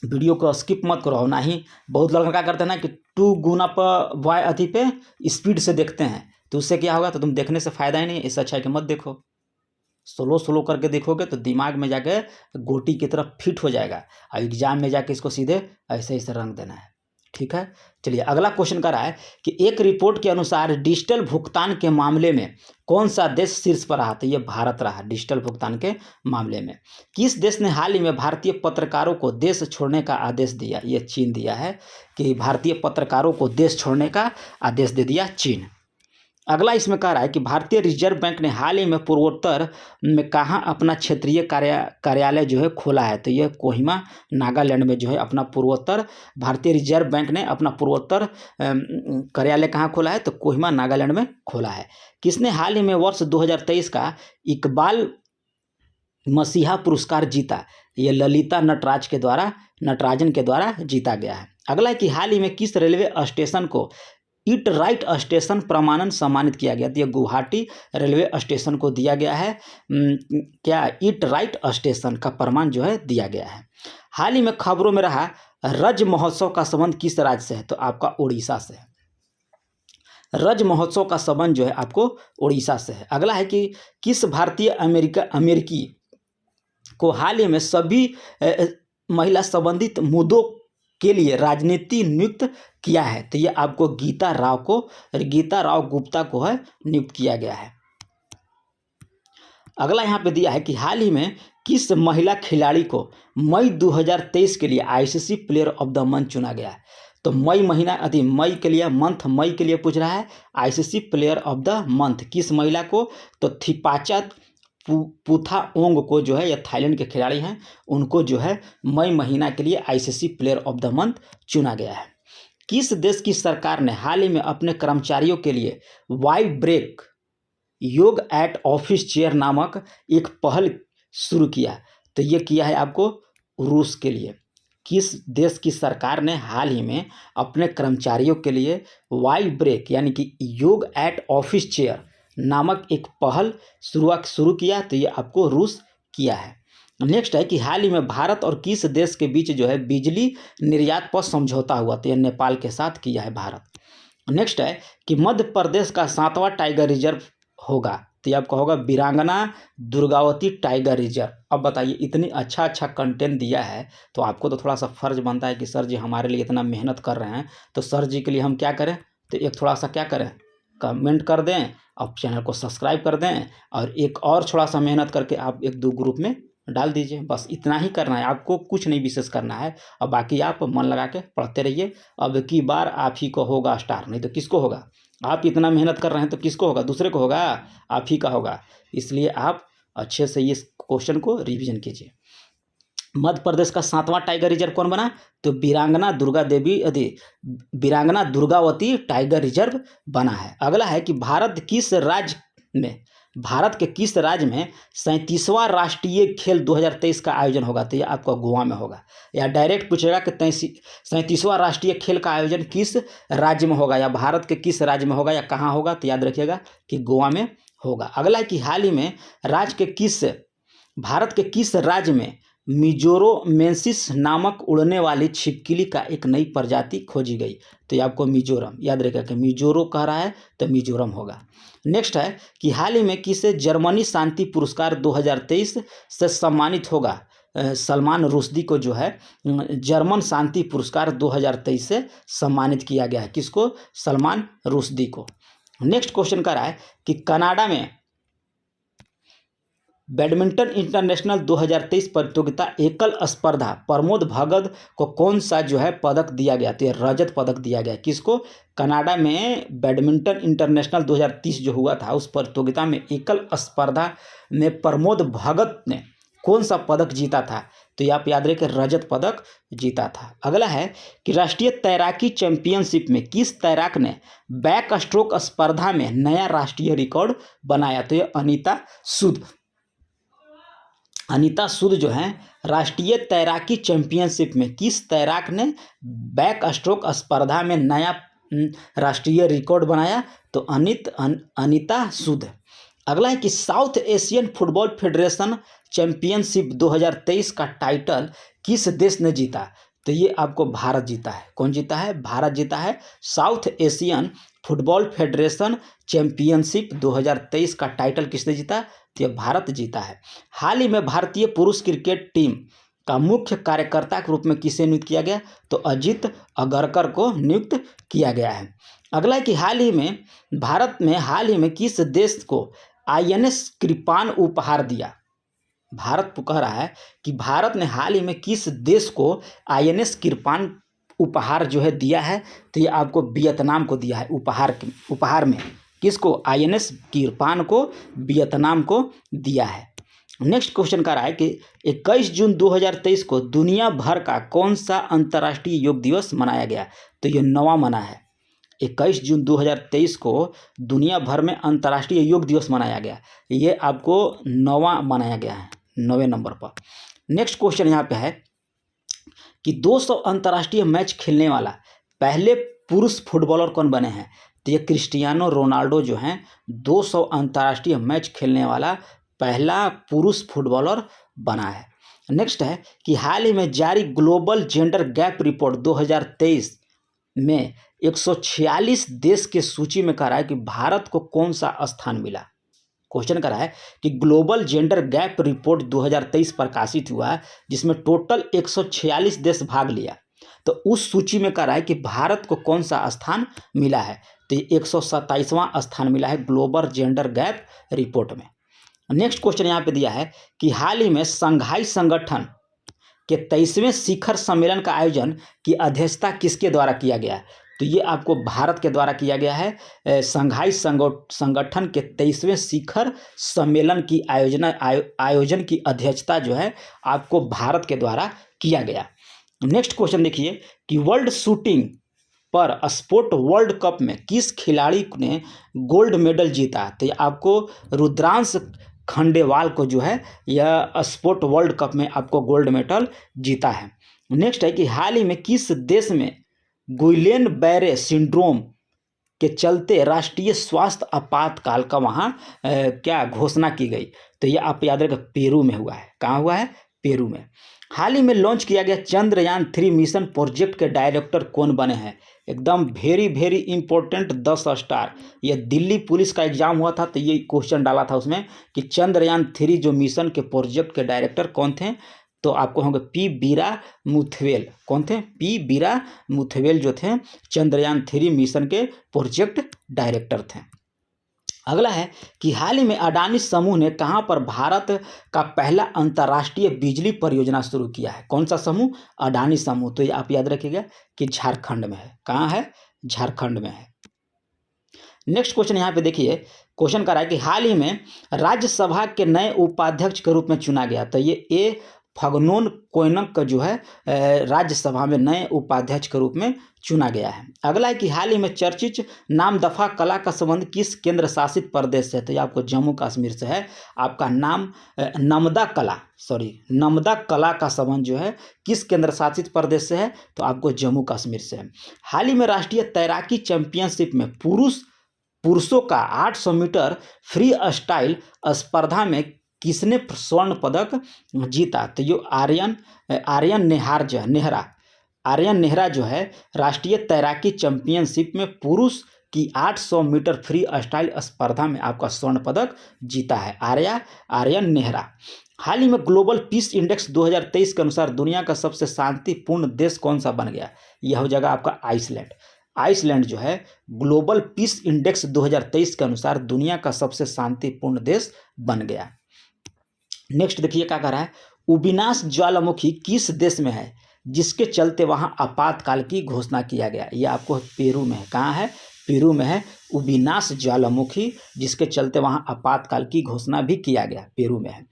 वीडियो को स्किप मत करो। ना ही बहुत लोग क्या करते हैं ना कि 2 गुना पर वाई अति पे स्पीड से देखते हैं, तो उससे क्या होगा, तो तुम देखने से फ़ायदा ही नहीं है। इससे अच्छा है कि मत देखो। स्लो स्लो करके देखोगे तो दिमाग में जाके गोटी की तरफ फिट हो जाएगा और एग्जाम में जाके इसको सीधे ऐसे ऐसे रंग देना है। ठीक है, चलिए अगला क्वेश्चन कर रहा है कि एक रिपोर्ट के अनुसार डिजिटल भुगतान के मामले में कौन सा देश शीर्ष पर रहा? तो ये भारत रहा डिजिटल भुगतान के मामले में। किस देश ने हाल ही में भारतीय पत्रकारों को देश छोड़ने का आदेश दिया? ये चीन दिया है कि भारतीय पत्रकारों को देश छोड़ने का आदेश दे दिया चीन। अगला इसमें कह रहा है कि भारतीय रिजर्व बैंक ने हाल ही में पूर्वोत्तर में कहाँ अपना क्षेत्रीय कार्यालय जो है खोला है? तो ये कोहिमा नागालैंड में जो है अपना पूर्वोत्तर, भारतीय रिजर्व बैंक ने अपना पूर्वोत्तर कार्यालय कहाँ खोला है? तो कोहिमा नागालैंड में खोला है। किसने हाल ही में वर्ष 2023 का इकबाल मसीहा पुरस्कार जीता? ये ललिता नटराजन के द्वारा जीता गया है। अगला है कि हाल ही में किस रेलवे स्टेशन को ईट राइट स्टेशन प्रमाणन सम्मानित किया गया? तो ये गुवाहाटी रेलवे स्टेशन को दिया गया है क्या ईट राइट स्टेशन का प्रमाण जो है दिया गया है। हाल ही में खबरों में रहा रज महोत्सव का संबंध किस राज्य से है? तो आपका उड़ीसा से है। रज महोत्सव का संबंध जो है आपको उड़ीसा से है। अगला है कि किस भारतीय अमेरिकी को हाल ही में सभी महिला संबंधित मुद्दों के लिए राजनीति नियुक्त किया है? तो ये आपको गीता राव गुप्ता को है नियुक्त किया गया है। अगला यहाँ पे दिया है कि हाल ही में किस महिला खिलाड़ी को मई 2023 के लिए ICC player of the month चुना गया है? तो मई के लिए पूछ रहा है ICC player of the month किस महिला को? तो थिपाचा पुथाओंग को जो है, ये थाईलैंड के खिलाड़ी हैं, उनको जो है मई महीना के लिए ICC player of the month चुना गया है। किस देश की सरकार ने हाल ही में अपने कर्मचारियों के लिए वाई ब्रेक योग एट ऑफिस चेयर नामक एक पहल शुरू किया? तो ये किया है आपको रूस के लिए। किस देश की सरकार ने हाल ही में अपने कर्मचारियों के लिए वाई ब्रेक यानी कि योग एट ऑफिस चेयर नामक एक पहल शुरू किया? तो ये आपको रूस किया है। नेक्स्ट है कि हाल ही में भारत और किस देश के बीच जो है बिजली निर्यात पर समझौता हुआ? तो ये नेपाल के साथ किया है भारत। नेक्स्ट है कि मध्य प्रदेश का 7वां टाइगर रिजर्व होगा? तो ये आपका होगा वीरांगना दुर्गावती टाइगर रिजर्व। अब बताइए इतनी अच्छा कंटेंट दिया है तो आपको तो थोड़ा सा फर्ज बनता है कि सर जी हमारे लिए इतना मेहनत कर रहे हैं तो सर जी के लिए हम क्या करें? तो एक थोड़ा सा क्या करें, कमेंट कर दें और चैनल को सब्सक्राइब कर दें और एक और थोड़ा सा मेहनत करके आप 1-2 ग्रुप में डाल दीजिए। बस इतना ही करना है, आपको कुछ नहीं विशेष करना है और बाकी आप मन लगा के पढ़ते रहिए। अब की बार आप ही को होगा स्टार, नहीं तो किसको होगा? आप इतना मेहनत कर रहे हैं तो किसको होगा? दूसरे को होगा? आप ही का होगा। इसलिए आप अच्छे से इस क्वेश्चन को रिवीजन कीजिए। मध्य प्रदेश का 7वां टाइगर रिजर्व कौन बना? तो वीरांगना दुर्गावती टाइगर रिजर्व बना है। अगला है कि भारत के किस राज्य में 37वां राष्ट्रीय खेल 2023 का आयोजन होगा? तो ये आपका गोवा में होगा। या डायरेक्ट पूछेगा कि 37वां राष्ट्रीय खेल का आयोजन किस राज्य में होगा, या भारत के किस राज्य में होगा, या कहाँ होगा? तो याद रखिएगा कि गोवा में होगा। अगला है कि हाल ही में भारत के किस राज्य में मिजोरोमेंसिस नामक उड़ने वाली छिपकली का एक नई प्रजाति खोजी गई? तो ये आपको मिजोरम, याद रखिएगा कि मिजोरो कह रहा है तो मिजोरम होगा। नेक्स्ट है कि हाल ही में किसे जर्मनी शांति पुरस्कार 2023 से सम्मानित होगा? सलमान रुश्दी को जो है जर्मन शांति पुरस्कार 2023 से सम्मानित किया गया है। किसको? सलमान रुश्दी को। नेक्स्ट क्वेश्चन कर रहा है कि कनाडा में बैडमिंटन इंटरनेशनल 2023 प्रतियोगिता एकल स्पर्धा प्रमोद भगत को कौन सा जो है पदक दिया गया? तो रजत पदक दिया गया। किसको? कनाडा में बैडमिंटन इंटरनेशनल 2023 जो हुआ था उस प्रतियोगिता में एकल स्पर्धा में प्रमोद भगत ने कौन सा पदक जीता था? तो ये आप याद रखें रजत पदक जीता था। अगला है कि राष्ट्रीय तैराकी चैंपियनशिप में किस तैराक ने बैक स्ट्रोक स्पर्धा में नया राष्ट्रीय रिकॉर्ड बनाया? तो ये अनीता सूद जो हैं राष्ट्रीय तैराकी चैंपियनशिप में किस तैराक ने बैक स्ट्रोक स्पर्धा में नया राष्ट्रीय रिकॉर्ड बनाया? तो अनीता सूद। अगला है कि south Asian football federation championship 2023 का टाइटल किस देश ने जीता? तो ये आपको भारत जीता है। कौन जीता है? भारत जीता है south Asian football federation championship 2023 का टाइटल किसने जीता? तो ये भारत जीता है। हाल ही में भारतीय पुरुष क्रिकेट टीम का मुख्य कार्यकर्ता के रूप में किसे नियुक्त किया गया? तो अजित अगरकर को नियुक्त किया गया है। अगला है कि भारत में हाल ही में किस देश को INS कृपान उपहार दिया? भारत कह रहा है कि भारत ने हाल ही में किस देश को INS कृपान उपहार जो है दिया है? तो ये आपको वियतनाम को दिया है उपहार में। किसको? INS कृपान को वियतनाम को दिया है। नेक्स्ट क्वेश्चन कह रहा है कि 21 जून 2023 को दुनिया भर का कौन सा अंतर्राष्ट्रीय योग दिवस मनाया गया? तो ये 9वां मना है। 21 जून 2023 को दुनिया भर में अंतर्राष्ट्रीय योग दिवस मनाया गया। ये आपको 9वां मनाया गया है, 9वें नंबर पर। नेक्स्ट क्वेश्चन यहाँ पे है कि 200 अंतर्राष्ट्रीय मैच खेलने वाला पहले पुरुष फुटबॉलर कौन बने हैं? तो ये क्रिस्टियानो रोनाल्डो जो हैं 200 अंतर्राष्ट्रीय मैच खेलने वाला पहला पुरुष फुटबॉलर बना है। नेक्स्ट है कि हाल ही में जारी ग्लोबल जेंडर गैप रिपोर्ट 2023 में 146 देश के सूची में कह रहा है कि भारत को कौन सा स्थान मिला? क्वेश्चन कर रहा है कि ग्लोबल जेंडर गैप रिपोर्ट 2023 प्रकाशित हुआ जिसमें टोटल 146 देश भाग लिया। तो उस सूची में कह रहा है कि भारत को कौन सा स्थान मिला है? तो 127वां स्थान मिला है ग्लोबल जेंडर गैप रिपोर्ट में। नेक्स्ट क्वेश्चन यहाँ पे दिया है कि हाल ही में संघाई संगठन के 23वें शिखर सम्मेलन का आयोजन की अध्यक्षता किसके द्वारा किया गया? तो ये आपको भारत के द्वारा किया गया है। संघाई संगठन के 23वें शिखर सम्मेलन की आयोजन की अध्यक्षता जो है आपको भारत के द्वारा किया गया। नेक्स्ट क्वेश्चन देखिए कि वर्ल्ड शूटिंग पर स्पोर्ट वर्ल्ड कप में किस खिलाड़ी ने गोल्ड मेडल जीता? तो ये आपको रुद्रांश खंडेवाल को जो है यह स्पोर्ट वर्ल्ड कप में आपको गोल्ड मेडल जीता है। नेक्स्ट है कि हाल ही में किस देश में गुइलेन बैरे सिंड्रोम के चलते राष्ट्रीय स्वास्थ्य आपातकाल का वहाँ क्या घोषणा की गई? तो ये आप याद रखें पेरू में हुआ है। कहाँ हुआ है? पेरू में। हाल ही में लॉन्च किया गया चंद्रयान 3 मिशन प्रोजेक्ट के डायरेक्टर कौन बने हैं? एकदम वेरी इंपॉर्टेंट 10 स्टार। ये दिल्ली पुलिस का एग्जाम हुआ था तो ये क्वेश्चन डाला था उसमें कि चंद्रयान 3 जो मिशन के प्रोजेक्ट के डायरेक्टर कौन थे? तो आपको होंगे पी बीरा मुथवेल। कौन थे? पी बीरा मुथवेल जो थे चंद्रयान 3 मिशन के प्रोजेक्ट डायरेक्टर थे। अगला है कि हाल ही में अडानी समूह ने कहां पर भारत का पहला अंतर्राष्ट्रीय बिजली परियोजना शुरू किया है? कौन सा समूह? अडानी समूह। तो ये आप याद रखिएगा कि झारखंड में है। कहाँ है? झारखंड में है। नेक्स्ट क्वेश्चन यहाँ पे देखिए, क्वेश्चन कर रहा है कि हाल ही में राज्यसभा के नए उपाध्यक्ष के रूप में चुना गया। तो ये ए फगनोन कोइनक का जो है राज्यसभा में नए उपाध्यक्ष के रूप में चुना गया है। अगला है कि हाल ही में चर्चित नामदफा कला का संबंध किस केंद्र शासित प्रदेश से है? तो ये आपको जम्मू कश्मीर से है। आपका नमदा कला का संबंध जो है किस केंद्र शासित प्रदेश से है? तो आपको जम्मू कश्मीर से है। हाल ही में राष्ट्रीय तैराकी चैंपियनशिप में पुरुषों का 800 मीटर फ्री स्टाइल स्पर्धा में किसने स्वर्ण पदक जीता? तो ये आर्यन नेहरा जो है राष्ट्रीय तैराकी चैंपियनशिप में पुरुष की 800 मीटर फ्री स्टाइल स्पर्धा में आपका स्वर्ण पदक जीता है आर्यन नेहरा। हाल ही में ग्लोबल पीस इंडेक्स 2023 के अनुसार दुनिया का सबसे शांतिपूर्ण देश कौन सा बन गया? यह हो जाएगा आपका आइसलैंड जो है ग्लोबल पीस इंडेक्स 2023 के अनुसार दुनिया का सबसे शांतिपूर्ण देश बन गया। नेक्स्ट देखिए क्या कह रहा है, उबिनास ज्वालामुखी किस देश में है जिसके चलते वहां आपातकाल की घोषणा किया गया? ये आपको पेरू में है। कहाँ है? पेरू में है उबिनास ज्वालामुखी, जिसके चलते वहां आपातकाल की घोषणा भी किया गया, पेरू में है।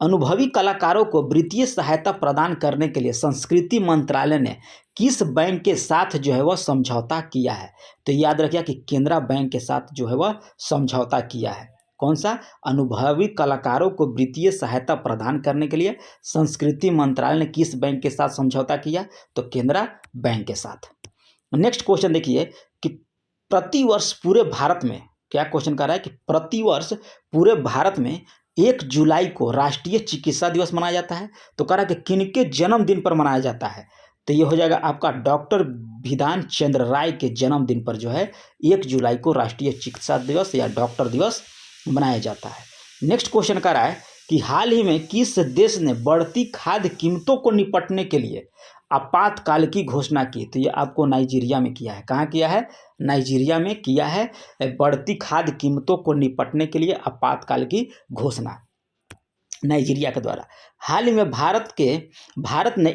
अनुभवी कलाकारों को वित्तीय सहायता प्रदान करने के लिए संस्कृति मंत्रालय ने किस बैंक के साथ जो है वह समझौता किया है? तो याद रखिए कि केनरा बैंक के साथ जो है वह समझौता किया है। कौन सा? अनुभवी कलाकारों को वित्तीय सहायता प्रदान करने के लिए संस्कृति मंत्रालय ने किस बैंक के साथ समझौता किया? तो केनरा बैंक के साथ। नेक्स्ट क्वेश्चन देखिए कि प्रतिवर्ष पूरे भारत में, क्या क्वेश्चन कर रहा है कि प्रतिवर्ष पूरे भारत में 1 जुलाई को राष्ट्रीय चिकित्सा दिवस मनाया जाता है। तो कह रहा है कि किनके जन्मदिन पर मनाया जाता है? तो ये हो जाएगा आपका डॉक्टर बिधान चंद्र राय के जन्मदिन पर जो है 1 जुलाई को राष्ट्रीय चिकित्सा दिवस या डॉक्टर दिवस मनाया जाता है। नेक्स्ट क्वेश्चन कर रहा है कि हाल ही में किस देश ने बढ़ती खाद्य कीमतों को निपटने के लिए आपातकाल की घोषणा की? तो ये आपको नाइजीरिया में किया है। कहाँ किया है? नाइजीरिया में किया है। बढ़ती खाद्य कीमतों को निपटने के लिए आपातकाल की घोषणा नाइजीरिया के द्वारा। हाल ही में भारत ने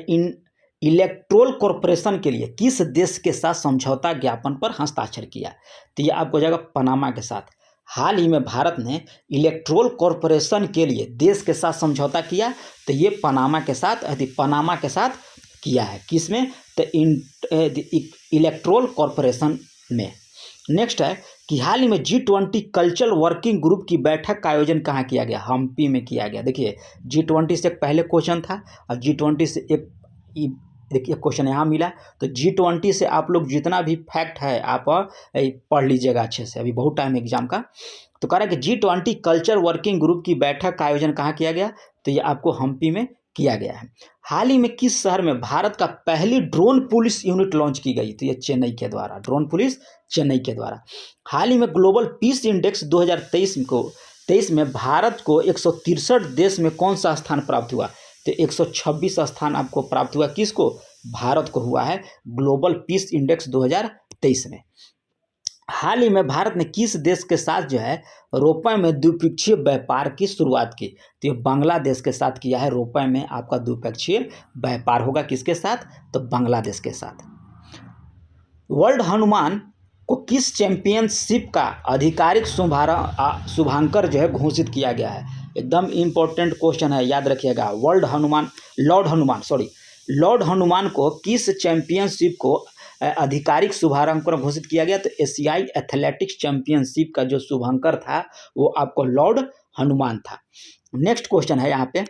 इलेक्ट्रोल कॉरपोरेशन के लिए किस देश के साथ समझौता ज्ञापन पर हस्ताक्षर किया? तो ये आपको जाएगा पनामा के साथ। हाल ही में भारत ने इलेक्ट्रोल कॉरपोरेशन के लिए देश के साथ समझौता किया, तो ये पनामा के साथ किया है। किस में? तो इलेक्ट्रोल कॉरपोरेशन में। नेक्स्ट है कि हाल ही में G20 कल्चरल वर्किंग ग्रुप की बैठक का आयोजन कहाँ किया गया? हम्पी में किया गया। देखिए G20 से एक पहले क्वेश्चन था और G20 से एक देखिए क्वेश्चन यहाँ मिला। तो G20 से आप लोग जितना भी फैक्ट है आप पढ़ लीजिएगा अच्छे से, अभी बहुत टाइम एग्जाम का। तो कह रहा है कि G20 कल्चर वर्किंग ग्रुप की बैठक का आयोजन कहाँ किया गया? तो ये आपको हम्पी में किया गया है। हाल ही में किस शहर में भारत का पहली ड्रोन पुलिस यूनिट लॉन्च की गई? तो ये चेन्नई के द्वारा, ड्रोन पुलिस चेन्नई के द्वारा। हाल ही में ग्लोबल पीस इंडेक्स 2023 में भारत को 163 देश में कौन सा स्थान प्राप्त हुआ? तो 126 स्थान आपको प्राप्त हुआ। किसको? भारत को हुआ है ग्लोबल पीस इंडेक्स 2023 में। हाल ही में भारत ने किस देश के साथ जो है रुपए में द्विपक्षीय व्यापार की शुरुआत की? तो ये बांग्लादेश के साथ किया है। रुपए में आपका द्विपक्षीय व्यापार होगा किसके साथ? तो बांग्लादेश के साथ। वर्ल्ड हनुमान को किस चैंपियनशिप का आधिकारिक शुभांकर जो है घोषित किया गया है? एकदम इम्पोर्टेंट क्वेश्चन है, याद रखिएगा। लॉर्ड हनुमान को किस चैंपियनशिप को आधिकारिक शुभारंभ घोषित किया गया? तो एशियाई एथलेटिक्स चैंपियनशिप का जो शुभांकर था वो आपको लॉर्ड हनुमान था। नेक्स्ट क्वेश्चन है यहाँ पे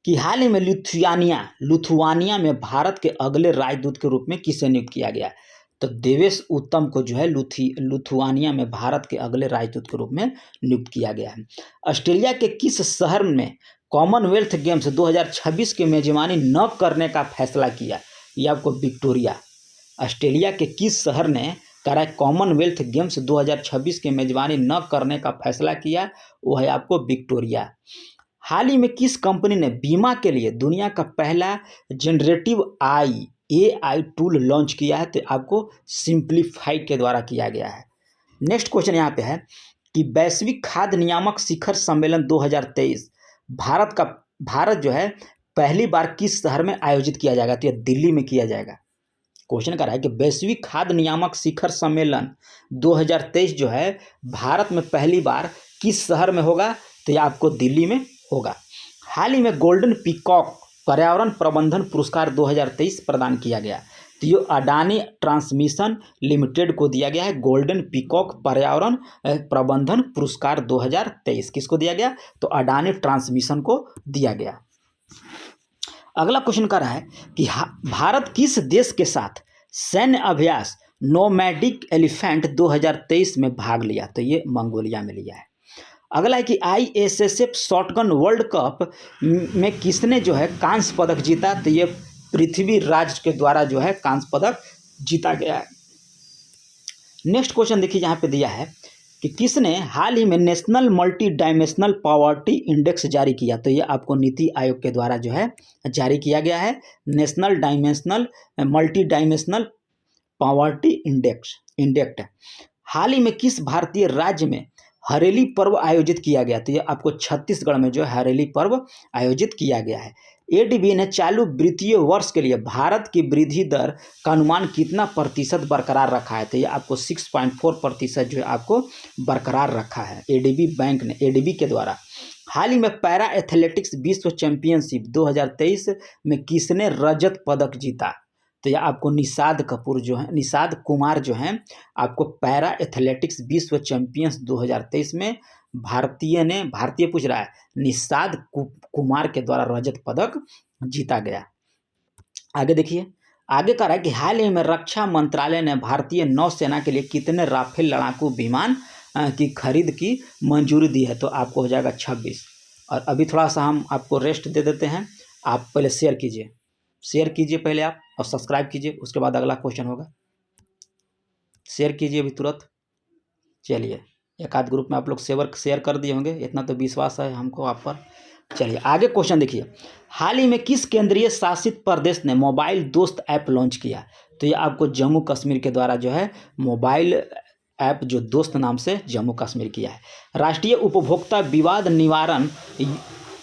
कि हाल ही में लुथियानिया में भारत के अगले राजदूत के रूप में किसे नियुक्त किया गया? तो देवेश उत्तम को जो है लुथियानिया में भारत के अगले राजदूत के रूप में नियुक्त किया गया है। ऑस्ट्रेलिया के किस शहर में कॉमनवेल्थ गेम्स 2026 की मेजबानी न करने का फैसला किया? ये आपको विक्टोरिया। ऑस्ट्रेलिया के किस शहर ने करा कॉमनवेल्थ गेम्स 2026 की मेजबानी न करने का फैसला किया? वो है आपको विक्टोरिया। हाल ही में किस कंपनी ने बीमा के लिए दुनिया का पहला जनरेटिव AI टूल लॉन्च किया है? तो आपको सिंप्लीफाई के द्वारा किया गया है। नेक्स्ट क्वेश्चन यहाँ पे है कि वैश्विक खाद्य नियामक शिखर सम्मेलन 2023 भारत जो है पहली बार किस शहर में आयोजित किया जाएगा? तो यह दिल्ली में किया जाएगा। क्वेश्चन कर रहा है कि वैश्विक खाद्य नियामक शिखर सम्मेलन 2023 जो है भारत में पहली बार किस शहर में होगा? तो यह आपको दिल्ली में होगा। हाल ही में गोल्डन पीकॉक पर्यावरण प्रबंधन पुरस्कार 2023 प्रदान किया गया। तो ये अडानी ट्रांसमिशन लिमिटेड को दिया गया है गोल्डन पीकॉक पर्यावरण प्रबंधन पुरस्कार 2023। किसको दिया गया? तो अडानी ट्रांसमिशन को दिया गया। अगला क्वेश्चन कर रहा है कि भारत किस देश के साथ सैन्य अभ्यास नोमैडिक एलिफेंट 2023 में भाग लिया? तो ये मंगोलिया में लिया है। अगला है कि ISSF शॉटगन वर्ल्ड कप में किसने जो है कांस्य पदक जीता? तो ये पृथ्वीराज के द्वारा जो है कांस्य पदक जीता गया है। नेक्स्ट क्वेश्चन देखिए यहाँ पे दिया है कि किसने हाल ही में national multi dimensional poverty index जारी किया? तो ये आपको नीति आयोग के द्वारा जो है जारी किया गया है national multi dimensional poverty index. हाल ही में किस भारतीय राज्य में हरेली पर्व आयोजित किया गया? तो ये आपको छत्तीसगढ़ में जो है हरेली पर्व आयोजित किया गया है। ADB ने चालू वित्तीय वर्ष के लिए भारत की वृद्धि दर का अनुमान कितना प्रतिशत बरकरार रखा है? तो ये आपको 6.4% जो है आपको बरकरार रखा है ADB बैंक ने, ADB के द्वारा। हाल ही में पैरा एथलेटिक्स विश्व चैंपियनशिप 2023 में किसने रजत पदक जीता? तो यह आपको निषाद कुमार जो हैं आपको पैरा एथलेटिक्स विश्व चैंपियंस 2023 में भारतीय पूछ रहा है निषाद कुमार के द्वारा रजत पदक जीता गया। आगे देखिए, आगे कह रहा है कि हाल ही में रक्षा मंत्रालय ने भारतीय नौसेना के लिए कितने राफेल लड़ाकू विमान की खरीद की मंजूरी दी है? तो आपको हो जाएगा 26। और अभी थोड़ा सा हम आपको रेस्ट दे देते हैं, आप पहले शेयर कीजिए। शेयर कीजिए पहले आप और सब्सक्राइब कीजिए, उसके बाद अगला क्वेश्चन होगा। शेयर कीजिए अभी तुरंत। चलिए, एक आध ग्रुप में आप लोग शेयर कर दिए होंगे, इतना तो विश्वास है हमको आप पर। चलिए आगे क्वेश्चन देखिए, हाल ही में किस केंद्रीय शासित प्रदेश ने मोबाइल दोस्त ऐप लॉन्च किया? तो ये आपको जम्मू कश्मीर के द्वारा जो है मोबाइल ऐप जो दोस्त नाम से जम्मू कश्मीर किया है। राष्ट्रीय उपभोक्ता विवाद निवारण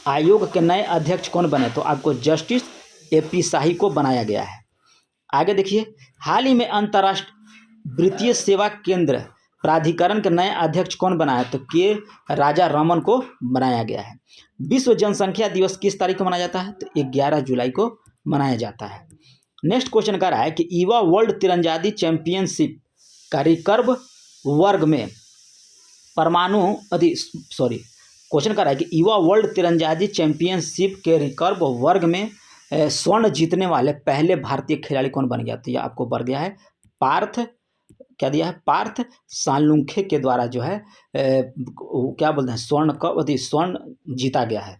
आयोग के नए अध्यक्ष कौन बने? तो आपको जस्टिस AP शाही को बनाया गया है। आगे देखिए, हाल ही में अंतर्राष्ट्रीय वित्तीय सेवा केंद्र प्राधिकरण के नए अध्यक्ष कौन बना है? तो के राजा रमन को बनाया गया है। विश्व जनसंख्या दिवस किस तारीख को मनाया जाता है? तो 11 जुलाई को मनाया जाता है। नेक्स्ट क्वेश्चन कह रहा है कि युवा वर्ल्ड तीरंदाजी चैंपियनशिप का रिकर्व वर्ग में क्वेश्चन कर रहा है कि युवा वर्ल्ड तीरंदाजी चैंपियनशिप के रिकर्व वर्ग में स्वर्ण जीतने वाले पहले भारतीय खिलाड़ी कौन बन गया? तो ये आपको बढ़ गया है पार्थ, क्या दिया है, पार्थ सालुंखे के द्वारा जो है क्या बोलते हैं स्वर्ण जीता गया है,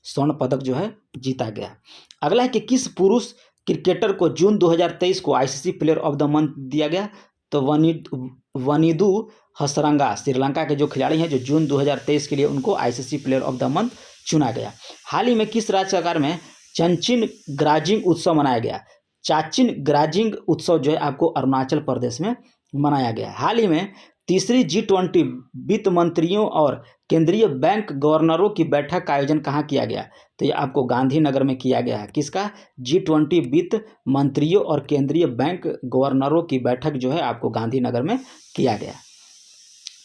स्वर्ण पदक जो है जीता गया। अगला है कि किस पुरुष क्रिकेटर को जून 2023 को ICC player of the month दिया गया? तो वनीदू हसरंगा श्रीलंका के जो खिलाड़ी हैं जो जून 2023 के लिए उनको ICC player of the month चुना गया। हाल ही में किस राज्य सरकार में चाचिन ग्राजिंग उत्सव मनाया गया? चाचिन ग्राजिंग उत्सव जो है आपको अरुणाचल प्रदेश में मनाया गया। हाल ही में तीसरी G20 वित्त मंत्रियों और केंद्रीय बैंक गवर्नरों की बैठक का आयोजन कहाँ किया गया? तो ये आपको गांधीनगर में किया गया है। किसका? G20 वित्त मंत्रियों और केंद्रीय बैंक गवर्नरों की बैठक जो है आपको गांधीनगर में किया गया।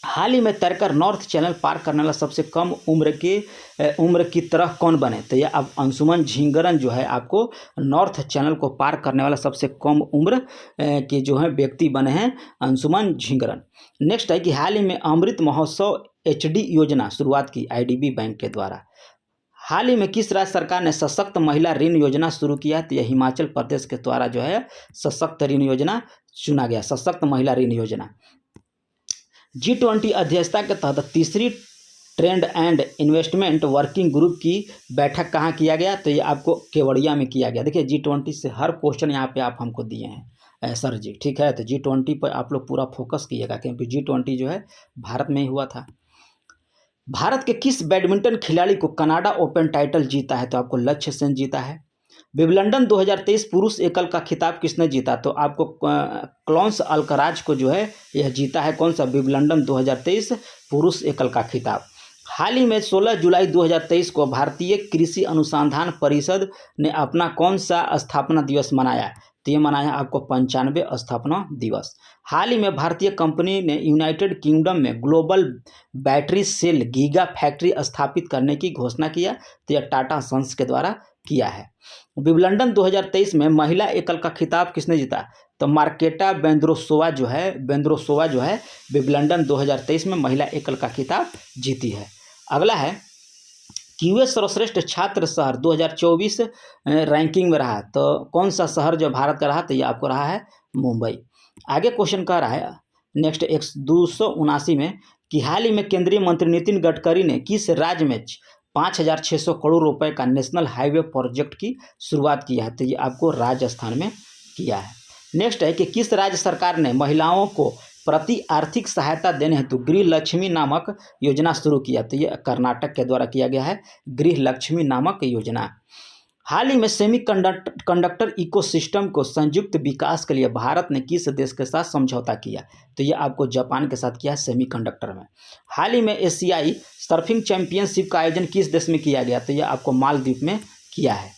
हाल ही में तैरकर नॉर्थ चैनल पार करने वाला सबसे कम उम्र की तरह कौन बने? तो ये अब अंशुमन झिंगरन जो है आपको नॉर्थ चैनल को पार करने वाला सबसे कम उम्र के जो है व्यक्ति बने हैं अंशुमन झिंगरन। नेक्स्ट है कि हाल ही में अमृत महोत्सव HD योजना शुरुआत की IDB बैंक के द्वारा। हाल ही में किस राज्य सरकार ने सशक्त महिला ऋण योजना शुरू किया? तो यह हिमाचल प्रदेश के द्वारा जो है सशक्त ऋण योजना चुना गया, सशक्त महिला ऋण योजना। G20 अध्यक्षता के तहत तीसरी trade and investment working group की बैठक कहाँ किया गया? तो ये आपको केवड़िया में किया गया। देखिए G20 से हर क्वेश्चन यहाँ पे आप हमको दिए हैं सर जी, ठीक है। तो G20 पर आप लोग पूरा फोकस कीजिएगा क्योंकि G20 जो है भारत में ही हुआ था। भारत के किस बैडमिंटन खिलाड़ी को कनाडा ओपन टाइटल जीता है? तो आपको लक्ष्य सेन जीता है। विंबलडन 2023 पुरुष एकल का खिताब किसने जीता? तो आपको क्लॉन्स अल्कराज को जो है यह जीता है। कौन सा? विंबलडन 2023 पुरुष एकल का खिताब। हाल ही में 16 जुलाई 2023 को भारतीय कृषि अनुसंधान परिषद ने अपना कौन सा स्थापना दिवस मनाया? तो ये मनाया आपको 95 स्थापना दिवस। हाल ही में भारतीय कंपनी ने यूनाइटेड किंगडम में global battery cell giga factory स्थापित करने की घोषणा किया। तो यह टाटा सन्स के द्वारा किया है। विंबलडन 2023 में महिला एकल का खिताब किसने जीता? तो मार्केटा बेंद्रोसोवा जो है विंबलडन 2023 में महिला एकल का खिताब जीती है। अगला है QS सर्वश्रेष्ठ छात्र शहर 2024 रैंकिंग में रहा। तो कौन सा शहर जो भारत का रहा? तो ये आपको रहा है मुंबई। आगे क्वेश्चन कह रहा है नेक्स्ट 279 में कि हाल ही में केंद्रीय मंत्री नितिन गडकरी ने किस राज्य में 5,600 करोड़ रुपए का नेशनल हाईवे प्रोजेक्ट की शुरुआत किया है? तो ये आपको राजस्थान में किया है। नेक्स्ट है कि किस राज्य सरकार ने महिलाओं को प्रति आर्थिक सहायता देने हेतु गृह लक्ष्मी नामक योजना शुरू किया? तो ये कर्नाटक के द्वारा किया गया है गृह लक्ष्मी नामक योजना। हाल ही में सेमीकंडक्टर इकोसिस्टम को संयुक्त विकास के लिए भारत ने किस देश के साथ समझौता किया? तो ये आपको जापान के साथ किया है सेमीकंडक्टर में। हाल ही में एशियाई सर्फिंग चैंपियनशिप का आयोजन किस देश में किया गया? तो ये आपको मालदीव में किया है।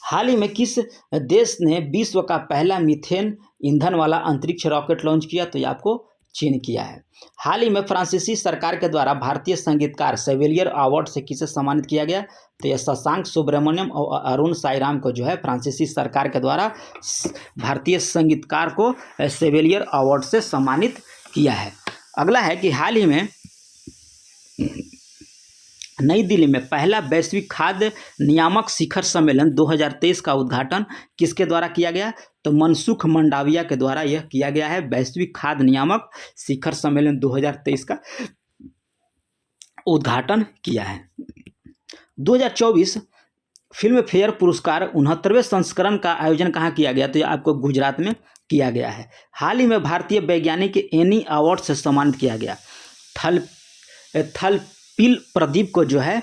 हाल ही में किस देश ने विश्व का पहला मीथेन ईंधन वाला अंतरिक्ष रॉकेट लॉन्च किया? तो ये आपको चीन किया है। हाल ही में फ्रांसीसी सरकार के द्वारा भारतीय संगीतकार सेवेलियर अवार्ड से किसे सम्मानित किया गया? तो यह शशांक सुब्रमण्यम और अरुण साईराम को जो है फ्रांसीसी सरकार के द्वारा भारतीय संगीतकार को सेवेलियर अवार्ड से सम्मानित किया है। अगला है कि हाल ही में नई दिल्ली में पहला वैश्विक खाद्य नियामक शिखर सम्मेलन 2023 का उद्घाटन किसके द्वारा किया गया? तो मनसुख मंडाविया के द्वारा यह किया गया है। वैश्विक खाद्य नियामक शिखर सम्मेलन 2023 का उद्घाटन किया है। 2024 फिल्म फेयर पुरस्कार 69वें संस्करण का आयोजन कहाँ किया गया? तो ये आपको गुजरात में किया गया है। हाल ही में भारतीय वैज्ञानिक एनी अवार्ड से सम्मानित किया गया। थलपिल प्रदीप को जो है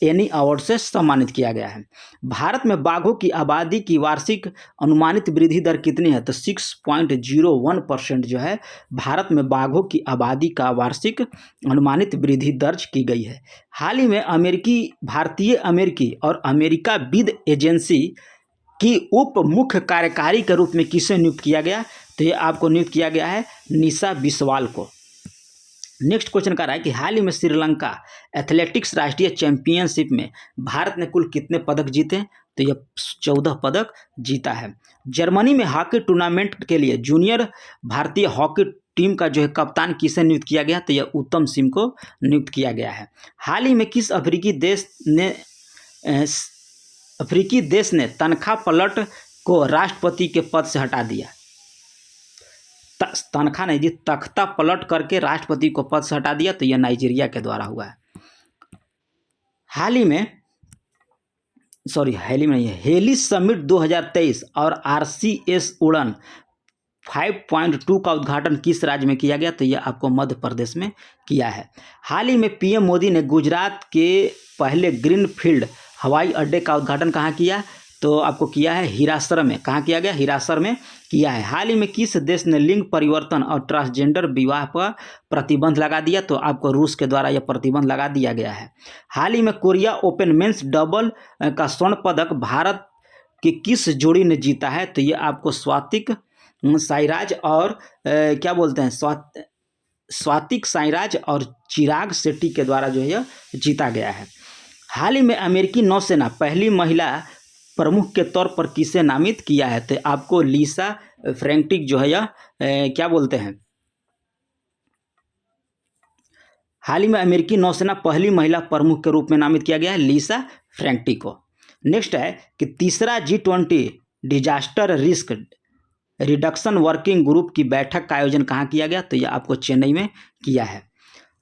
एनी अवार्ड से सम्मानित किया गया है। भारत में बाघों की आबादी की वार्षिक अनुमानित वृद्धि दर कितनी है? तो 6.01% जो है भारत में बाघों की आबादी का वार्षिक अनुमानित वृद्धि दर्ज की गई है। हाल ही में भारतीय अमेरिकी और अमेरिका विद एजेंसी की उप मुख्य कार्यकारी के रूप में किसे नियुक्त किया गया? तो ये आपको नियुक्त किया गया है निशा बिस्वाल को। नेक्स्ट क्वेश्चन कर रहा है कि हाल ही में श्रीलंका एथलेटिक्स राष्ट्रीय चैंपियनशिप में भारत ने कुल कितने पदक जीते? तो यह 14 पदक जीता है। जर्मनी में हॉकी टूर्नामेंट के लिए जूनियर भारतीय हॉकी टीम का जो है कप्तान किसे नियुक्त किया गया? तो यह उत्तम सिंह को नियुक्त किया गया है। हाल ही में किस अफ्रीकी देश ने तनख्वाह पलट को राष्ट्रपति के पद से हटा दिया? तनख्वाह नहीं जी, तख्ता पलट करके राष्ट्रपति को पद से हटा दिया। तो यह नाइजीरिया के द्वारा हुआ है। हाल ही में नहीं है, हेली समिट 2023 और RCS उड़ान 5.2 का उद्घाटन किस राज्य में किया गया? तो यह आपको मध्य प्रदेश में किया है। हाल ही में PM मोदी ने गुजरात के पहले ग्रीनफील्ड हवाई अड्डे का उद्घाटन कहाँ किया? तो आपको किया है हिरासर में। कहाँ किया गया? हिरासर में किया है। हाल ही में किस देश ने लिंग परिवर्तन और ट्रांसजेंडर विवाह पर प्रतिबंध लगा दिया? तो आपको रूस के द्वारा यह प्रतिबंध लगा दिया गया है। हाल ही में कोरिया ओपन मेंस डबल का स्वर्ण पदक भारत की किस जोड़ी ने जीता है? तो ये आपको स्वातिक साईराज और स्वातिक साईराज और चिराग शेट्टी के द्वारा जो है यह जीता गया है। हाल ही में अमेरिकी नौसेना पहली महिला प्रमुख के तौर पर किसे नामित किया है? तो आपको लिसा फ्रैंकटिक जो है यह हाल ही में अमेरिकी नौसेना पहली महिला प्रमुख के रूप में नामित किया गया है लिसा फ्रैंकटिक को। नेक्स्ट है कि तीसरा G20 disaster risk reduction working group की बैठक का आयोजन कहाँ किया गया? तो यह आपको चेन्नई में किया है।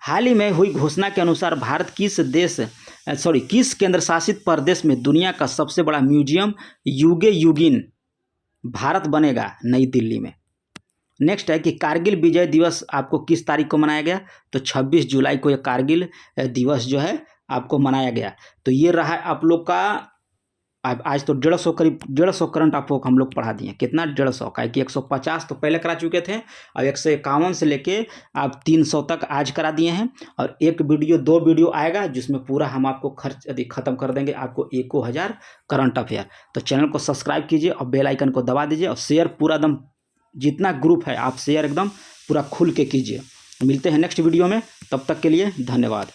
हाल ही में हुई घोषणा के अनुसार भारत किस केंद्र शासित प्रदेश में दुनिया का सबसे बड़ा म्यूजियम युगे युगिन भारत बनेगा? नई दिल्ली में। नेक्स्ट है कि कारगिल विजय दिवस आपको किस तारीख को मनाया गया? तो 26 जुलाई को यह कारगिल दिवस जो है आपको मनाया गया। तो ये रहा आप लोग का आज तो 150 करंट आपको हम लोग पढ़ा दिए। कितना? 150 का, कि 150 तो पहले करा चुके थे और 151 से लेके आप 300 तक आज करा दिए हैं। और 2 वीडियो आएगा जिसमें पूरा हम आपको खर्च यदि ख़त्म कर देंगे आपको 1000 करंट अफेयर। तो चैनल को सब्सक्राइब कीजिए और बेल आइकन को दबा दीजिए और शेयर पूरा एकदम जितना ग्रुप है आप शेयर एकदम पूरा खुल के कीजिए। मिलते हैं नेक्स्ट वीडियो में, तब तक के लिए धन्यवाद।